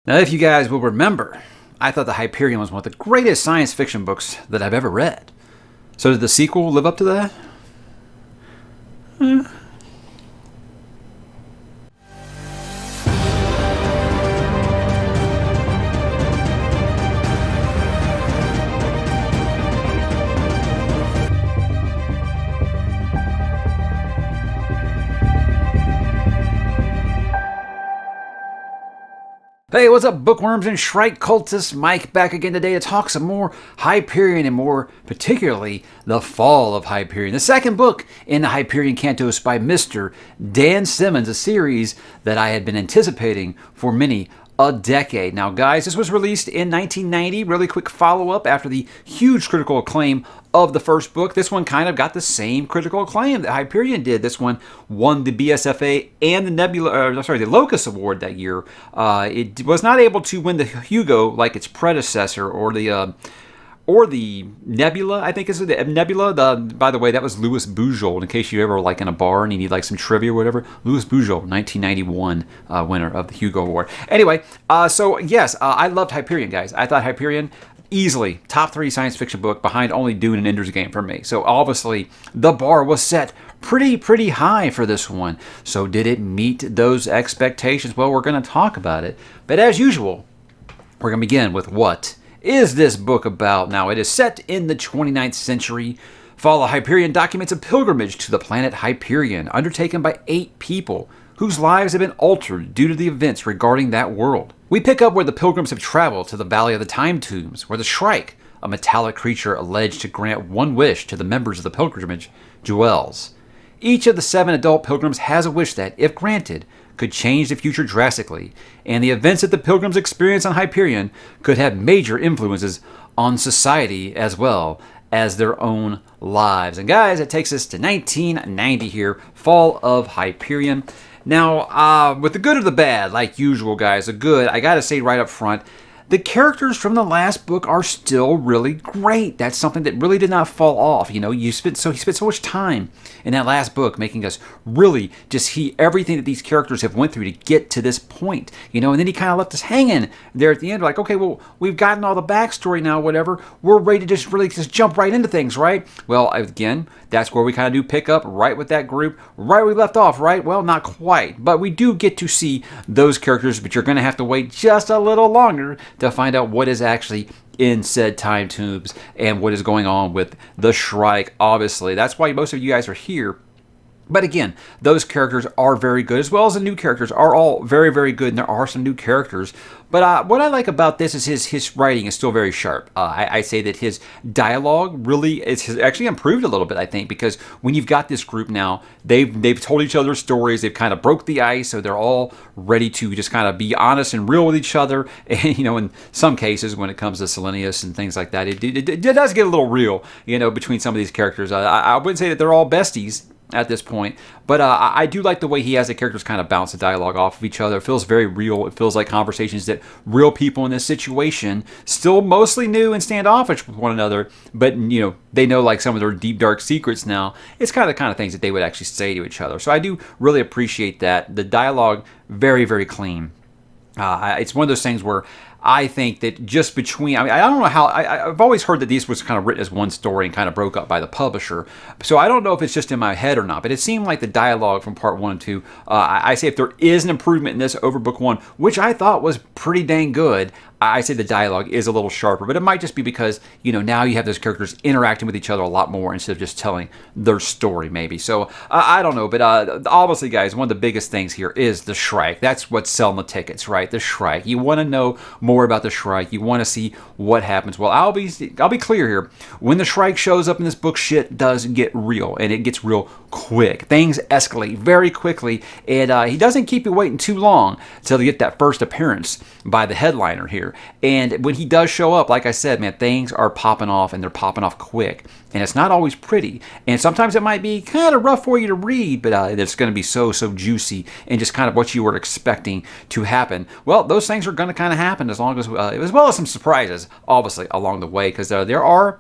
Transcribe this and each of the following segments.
Now, if you guys will remember, I thought the Hyperion was one of the greatest science fiction books that I've ever read. So did the sequel live up to that? Hey, what's up, bookworms and Shrike cultists? Mike back again today to talk some more Hyperion, and more particularly the Fall of Hyperion, the second book in the Hyperion Cantos by Mr. Dan Simmons, a series that I had been anticipating for many a decade. Now, guys, this was released in 1990, really quick follow-up after the huge critical acclaim of the first book. This one kind of got the same critical acclaim that Hyperion did. This one won the BSFA and the Locus Award that year. It was not able to win the Hugo like its predecessor, or the Nebula, I think is the Nebula. By the way, that was Louis Bujold, in case you ever like in a bar and you need like some trivia or whatever. Louis Bujold, 1991 winner of the Hugo Award. Anyway, so yes, I loved Hyperion, guys. I thought Hyperion, easily top 3 science fiction book, behind only Dune and Ender's Game for me. So obviously the bar was set pretty high for this one. So did it meet those expectations? Well, we're going to talk about it. But as usual, we're going to begin with what is this book about? Now, it is set in the 29th century. Fall of Hyperion documents a pilgrimage to the planet Hyperion, undertaken by 8 people whose lives have been altered due to the events regarding that world. We pick up where the pilgrims have traveled to the Valley of the Time Tombs, where the Shrike, a metallic creature alleged to grant one wish to the members of the pilgrimage, dwells. Each of the 7 adult pilgrims has a wish that, if granted, could change the future drastically, and the events that the pilgrims experience on Hyperion could have major influences on society as well as their own lives. And guys, it takes us to 1990 here, Fall of Hyperion. Now, with the good or the bad, like usual, guys, the good, I gotta say right up front, the characters from the last book are still really great. That's something that really did not fall off. You know, he spent so much time in that last book making us really just see everything that these characters have went through to get to this point. You know, and then he kind of left us hanging there at the end, like, okay, well, we've gotten all the backstory now, whatever. We're ready to just jump right into things, right? Well, again, that's where we kind of do pick up right with that group, right where we left off, right? Well, not quite, but we do get to see those characters, but you're going to have to wait just a little longer to find out what is actually in said time tombs and what is going on with the Shrike, obviously. That's why most of you guys are here. But again, those characters are very good, as well as the new characters are all very good, and there are some new characters. But what I like about this is his writing is still very sharp. I say that his dialogue really has actually improved a little bit, I think, because when you've got this group now, they've told each other stories, they've kind of broke the ice, so they're all ready to just kind of be honest and real with each other. And, you know, in some cases, when it comes to Selenius and things like that, it does get a little real, you know, between some of these characters. I wouldn't say that they're all besties at this point, but I do like the way he has the characters kind of bounce the dialogue off of each other. It feels very real. It feels like conversations that real people in this situation, still mostly new and standoffish with one another, but, you know, they know like some of their deep dark secrets now. It's kind of the kind of things that they would actually say to each other. So I do really appreciate that. The dialogue, very clean. It's one of those things where I think that just between, I don't know how, I've always heard that these was kind of written as one story and kind of broke up by the publisher. So I don't know if it's just in my head or not, but it seemed like the dialogue from part 1 and 2, I say if there is an improvement in this over book 1, which I thought was pretty dang good, I say the dialogue is a little sharper, but it might just be because, you know, now you have those characters interacting with each other a lot more instead of just telling their story, maybe. So I don't know, but obviously, guys, one of the biggest things here is the Shrike. That's what's selling the tickets, right? The Shrike. You want to know more about the Shrike. You want to see what happens. Well, I'll be clear here. When the Shrike shows up in this book, shit does get real, and it gets real quick. Things escalate very quickly, and he doesn't keep you waiting too long till you get that first appearance by the headliner here. And when he does show up, like I said, man, things are popping off, and they're popping off quick. And it's not always pretty. And sometimes it might be kind of rough for you to read, but it's going to be so juicy and just kind of what you were expecting to happen. Well, those things are going to kind of happen as well as some surprises, obviously, along the way, because there are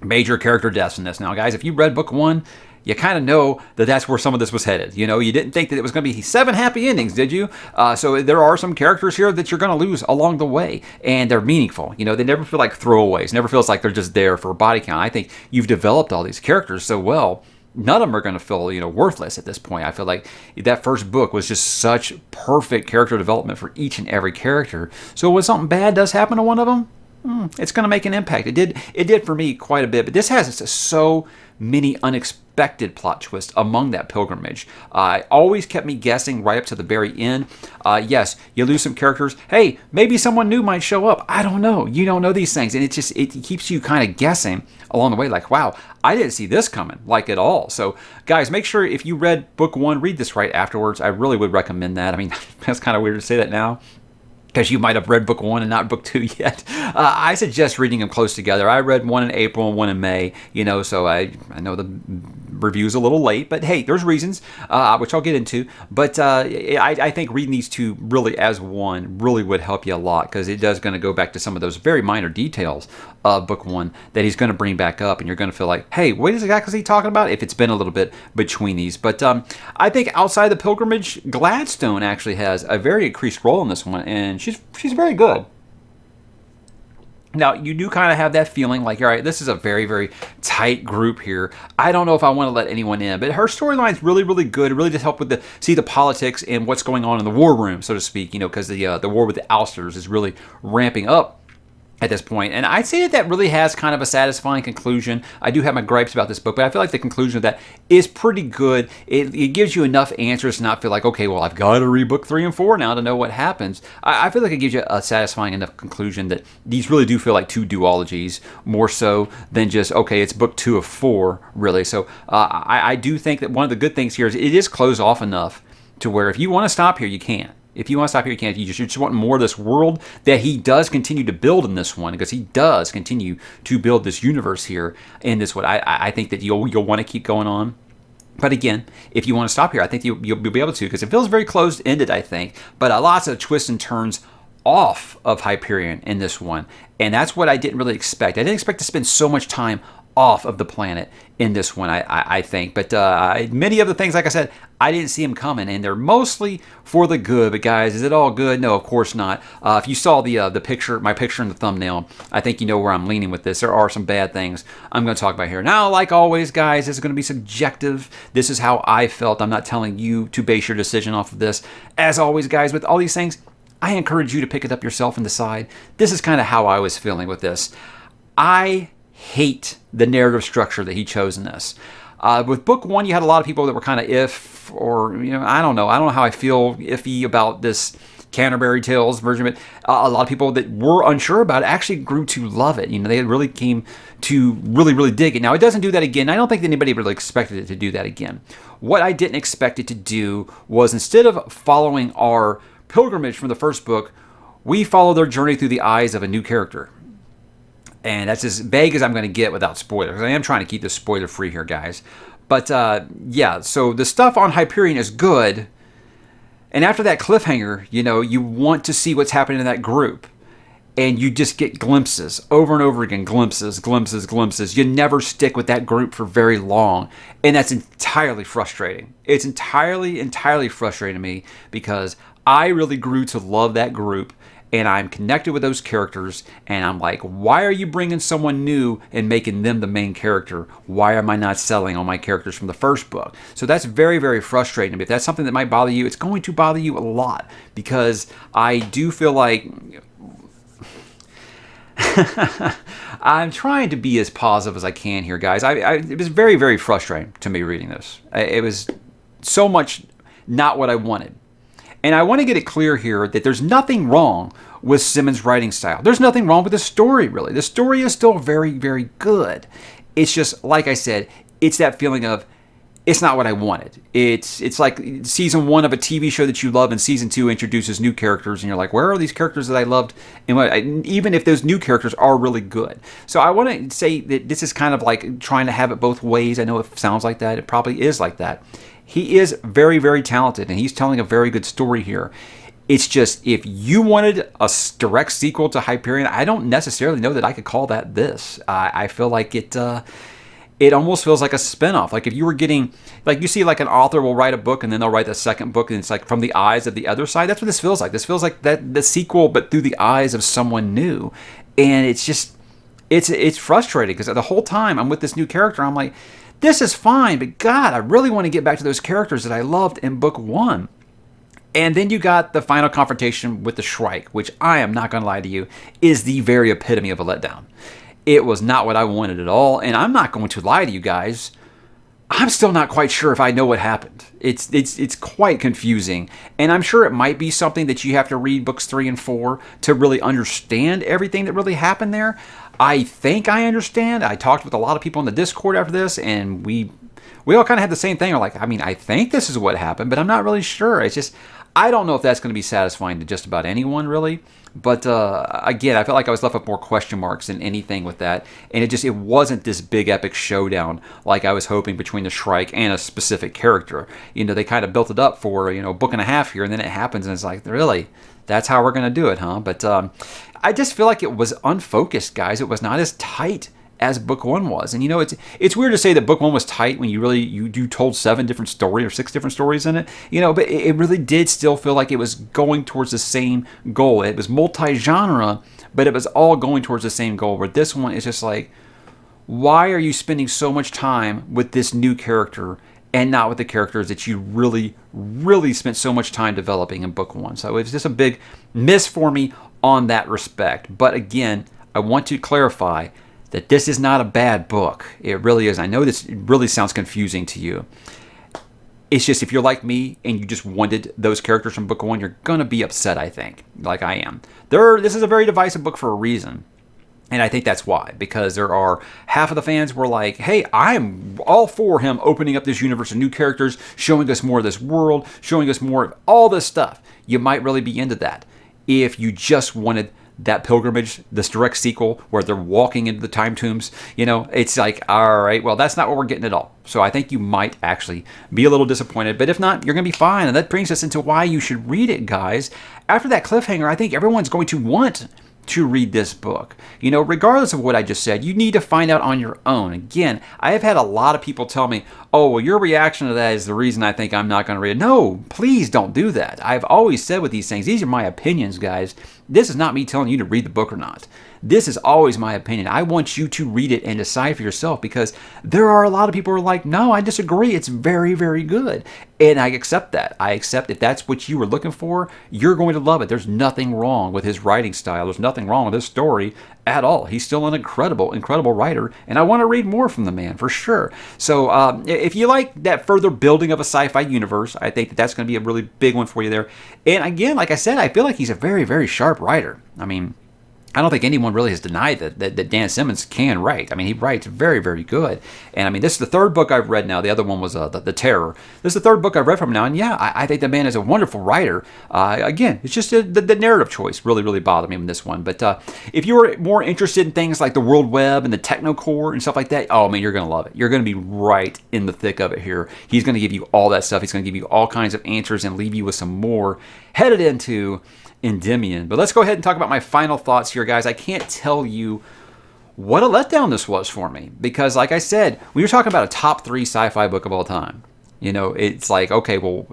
major character deaths in this. Now, guys, if you read book 1, you kind of know that that's where some of this was headed. You know, you didn't think that it was going to be 7 happy endings, did you? So there are some characters here that you're going to lose along the way, and they're meaningful. You know, they never feel like throwaways. Never feels like they're just there for body count. I think you've developed all these characters so well. None of them are going to feel, worthless at this point. I feel like that first book was just such perfect character development for each and every character. So when something bad does happen to one of them, it's going to make an impact. It did for me quite a bit, but this has so many unexpected plot twists among that pilgrimage. Always kept me guessing right up to the very end. Yes, you lose some characters. Hey, maybe someone new might show up. I don't know. You don't know these things, and it keeps you kind of guessing along the way. Like, wow, I didn't see this coming like at all. So, guys, make sure if you read book 1, read this right afterwards. I really would recommend that. I mean, that's kind of weird to say that now, because you might have read book 1 and not book 2 yet. I suggest reading them close together. I read one in April and one in May, so I know the review's a little late, but hey, there's reasons, which I'll get into. But I think reading these two really as one really would help you a lot, because it does going to go back to some of those very minor details of book 1 that he's going to bring back up, and you're going to feel like, hey, what exactly is he talking about if it's been a little bit between these. But I think outside the pilgrimage, Gladstone actually has a very increased role in this one, and she's very good. Now, you do kind of have that feeling like, all right, this is a very, very tight group here. I don't know if I want to let anyone in, but her storyline's really, really good. It really just helped with see the politics and what's going on in the war room, so to speak, because the war with the ousters is really ramping up at this point. And I'd say that really has kind of a satisfying conclusion. I do have my gripes about this book, but I feel like the conclusion of that is pretty good. It gives you enough answers to not feel like, okay, well, I've got to read book 3 and 4 now to know what happens. I feel like it gives you a satisfying enough conclusion that these really do feel like two duologies, more so than just, okay, it's book 2 of 4, really. So I do think that one of the good things here is it is closed off enough to where if you want to stop here, you can. If you want to stop here, you can. If you just want more of this world that he does continue to build in this one, because he does continue to build this universe here in this one, I think that you'll want to keep going on. But again, if you want to stop here, I think you'll be able to, because it feels very closed-ended, I think. But lots of twists and turns off of Hyperion in this one. And that's what I didn't really expect. I didn't expect to spend so much time off of the planet in this one, I think. But many of the things, like I said, I didn't see them coming, and they're mostly for the good. But guys, is it all good? No, of course not. If you saw the picture, my picture in the thumbnail, I think you know where I'm leaning with this. There are some bad things I'm going to talk about here. Now, like always, guys, this is going to be subjective. This is how I felt. I'm not telling you to base your decision off of this. As always, guys, with all these things, I encourage you to pick it up yourself and decide. This is kind of how I was feeling with this. I hate the narrative structure that he chose in this. With book 1, you had a lot of people that were kind of I don't know how I feel iffy about this Canterbury Tales version of it. A lot of people that were unsure about it actually grew to love it. They really came to really, really dig it. Now, it doesn't do that again. I don't think that anybody really expected it to do that again. What I didn't expect it to do was, instead of following our pilgrimage from the first book, we follow their journey through the eyes of a new character. And that's as vague as I'm going to get without spoilers. I am trying to keep this spoiler-free here, guys. But, yeah, so the stuff on Hyperion is good. And after that cliffhanger, you want to see what's happening in that group. And you just get glimpses, over and over again, glimpses. You never stick with that group for very long. And that's entirely frustrating. It's entirely frustrating to me, because I really grew to love that group. And I'm connected with those characters, and I'm like, why are you bringing someone new and making them the main character? Why am I not selling on my characters from the first book? So that's very, very frustrating to me. If that's something that might bother you, it's going to bother you a lot, because I do feel like I'm trying to be as positive as I can here, guys. It was very, very frustrating to me reading this. It was so much not what I wanted. And I want to get it clear here that there's nothing wrong with Simmons' writing style. There's nothing wrong with the story, really. The story is still very, very good. It's just, like I said, it's that feeling of, it's not what I wanted. It's like season 1 of a TV show that you love, and season 2 introduces new characters, and you're like, where are these characters that I loved? And even if those new characters are really good. So I want to say that this is kind of like trying to have it both ways. I know it sounds like that. It probably is like that. He is very, very talented, and he's telling a very good story here. It's just, if you wanted a direct sequel to Hyperion, I don't necessarily know that I could call that this. I feel like it it almost feels like a spinoff. Like if you were getting, like you see like an author will write a book and then they'll write the second book and it's like from the eyes of the other side. That's what this feels like. This feels like that the sequel, but through the eyes of someone new. And it's just, it's frustrating because the whole time I'm with this new character, I'm like, this is fine, but God, I really want to get back to those characters that I loved in book one. And then you got the final confrontation with the Shrike, which I am not going to lie to you, is the very epitome of a letdown. It was not what I wanted at all, and I'm not going to lie to you guys. I'm still not quite sure if I know what happened. It's quite confusing, and I'm sure it might be something that you have to read books 3 and 4 to really understand everything that really happened there. I think I understand. I talked with a lot of people in the Discord after this, and we all kind of had the same thing. We're like, I mean, I think this is what happened, but I'm not really sure. It's just, I don't know if that's going to be satisfying to just about anyone, really. But again, I felt like I was left with more question marks than anything with that. And it wasn't this big epic showdown like I was hoping between the Shrike and a specific character. You know, they kind of built it up for, a book and a half here, and then it happens, and it's like, really? That's how we're going to do it, huh? But I just feel like it was unfocused, guys. It was not as tight as book one was. And it's weird to say that book one was tight when you told 7 different stories or 6 different stories in it, but it really did still feel like it was going towards the same goal. It was multi-genre, but it was all going towards the same goal, where this one is just like, why are you spending so much time with this new character and not with the characters that you really, really spent so much time developing in book one? So it's just a big miss for me on that respect. But again, I want to clarify that this is not a bad book. It really is. I know this really sounds confusing to you. It's just, if you're like me and you just wanted those characters from book one, you're going to be upset, I think, like I am. This is a very divisive book for a reason. And I think that's why, because there are half of the fans were like, hey, I'm all for him opening up this universe of new characters, showing us more of this world, showing us more of all this stuff. You might really be into that if you just wanted that pilgrimage, this direct sequel where they're walking into the time tombs. It's like, all right, well, that's not what we're getting at all. So I think you might actually be a little disappointed, but if not, you're going to be fine. And that brings us into why you should read it, guys. After that cliffhanger, I think everyone's going to want to read this book. Regardless of what I just said, you need to find out on your own. Again, I have had a lot of people tell me, oh, well, your reaction to that is the reason I think I'm not going to read it. No, please don't do that. I've always said with these things, these are my opinions, guys. This is not me telling you to read the book or not. This is always my opinion. I want you to read it and decide for yourself, because there are a lot of people who are like, no, I disagree. It's very, very good. And I accept that. I accept if that's what you were looking for, you're going to love it. There's nothing wrong with his writing style. There's nothing wrong with his story at all. He's still an incredible, incredible writer, and I want to read more from the man for sure. So if you like that further building of a sci-fi universe, I think that's going to be a really big one for you there. And again, like I said, I feel like he's a very, very sharp writer. I mean, I don't think anyone really has denied that Dan Simmons can write. I mean, he writes very, very good. And I mean, this is the 3rd book I've read now. The other one was the Terror. This is the 3rd book I've read from him now. And yeah, I think the man is a wonderful writer. Again, it's just the narrative choice really, really bothered me in this one. But if you were more interested in things like the World Web and the Technocore and stuff like that, oh man, you're going to love it. You're going to be right in the thick of it here. He's going to give you all that stuff. He's going to give you all kinds of answers and leave you with some more headed into Endymion. But let's go ahead and talk about my final thoughts here, guys. I can't tell you what a letdown this was for me, because like I said, we were talking about a top 3 sci-fi book of all time. It's like, okay, well,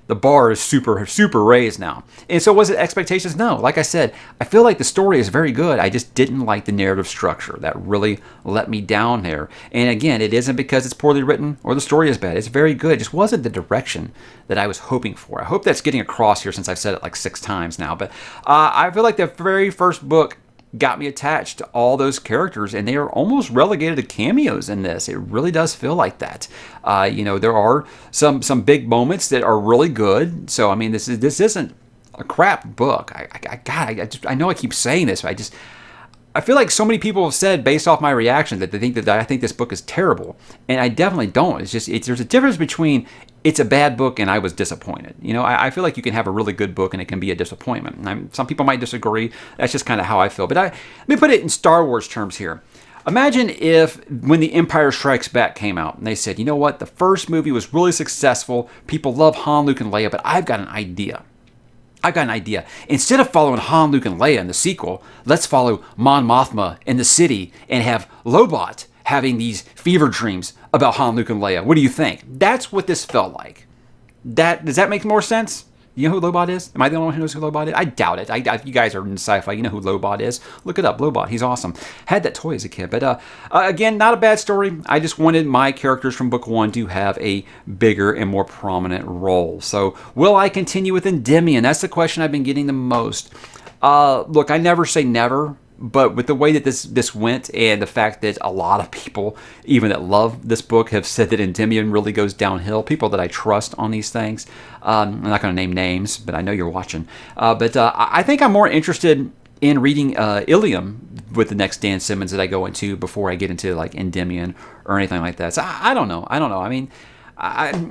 the bar is super, super raised now. And so was it expectations? No. Like I said, I feel like the story is very good. I just didn't like the narrative structure. That really let me down there. And again, it isn't because it's poorly written or the story is bad. It's very good. It just wasn't the direction that I was hoping for. I hope that's getting across here, since I've said it like 6 times now. But I feel like the very first book got me attached to all those characters, and they are almost relegated to cameos in this. It really does feel like that. There are some big moments that are really good. So I mean, this isn't a crap book. I know I keep saying this, but I feel like so many people have said, based off my reaction, that they think that I think this book is terrible, and I definitely don't. There's a difference between it's a bad book and I was disappointed. I feel like you can have a really good book and it can be a disappointment. Some people might disagree. That's just kind of how I feel. But let me put it in Star Wars terms here. Imagine if when The Empire Strikes Back came out and they said, you know what, the first movie was really successful. People love Han, Luke, and Leia, but I've got an idea. Instead of following Han, Luke, and Leia in the sequel, let's follow Mon Mothma in the city and have Lobot having these fever dreams about Han, Luke, and Leia. What do you think? That's what this felt like. Does that make more sense? You know who Lobot is? Am I the only one who knows who Lobot is? I doubt it. You guys are in sci-fi. You know who Lobot is. Look it up. Lobot. He's awesome. Had that toy as a kid. But again, not a bad story. I just wanted my characters from book 1 to have a bigger and more prominent role. So will I continue with Endymion? That's the question I've been getting the most. Look, I never say never. But with the way that this went, and the fact that a lot of people, even that love this book, have said that Endymion really goes downhill, people that I trust on these things, I'm not going to name names, but I know you're watching. But I think I'm more interested in reading Ilium with the next Dan Simmons that I go into before I get into like Endymion or anything like that. So I don't know. I mean,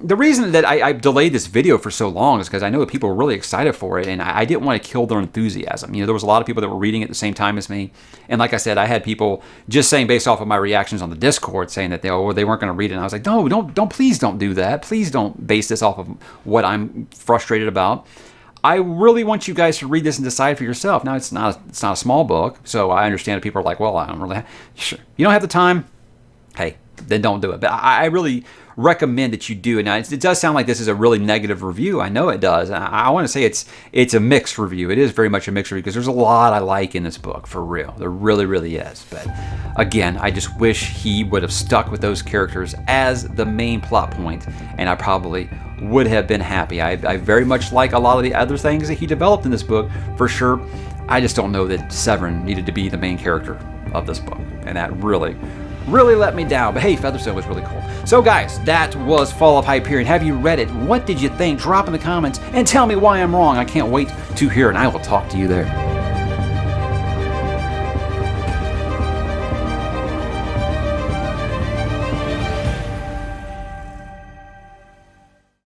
the reason that I delayed this video for so long is because I know that people were really excited for it, and I didn't want to kill their enthusiasm. You know, there was a lot of people that were reading at the same time as me, and like I said, I had people just saying based off of my reactions on the Discord saying that they weren't going to read it, and I was like, no, please don't do that. Please don't base this off of what I'm frustrated about. I really want you guys to read this and decide for yourself. Now, it's not a small book, so I understand that people are like, well, I don't really sure. You don't have the time? Hey, then don't do it. But I really recommend that you do it. Now, it does sound like this is a really negative review. I know it does. I want to say it's a mixed review. It is very much a mixed review because there's a lot I like in this book, for real. There really, really is. But again, I just wish he would have stuck with those characters as the main plot point, and I probably would have been happy. I very much like a lot of the other things that he developed in this book, for sure. I just don't know that Severin needed to be the main character of this book, and that really let me down. But hey, Featherstone was really cool. So guys, that was Fall of Hyperion. Have you read it? What did you think? Drop in the comments and tell me why I'm wrong. I can't wait to hear it, and I will talk to you there.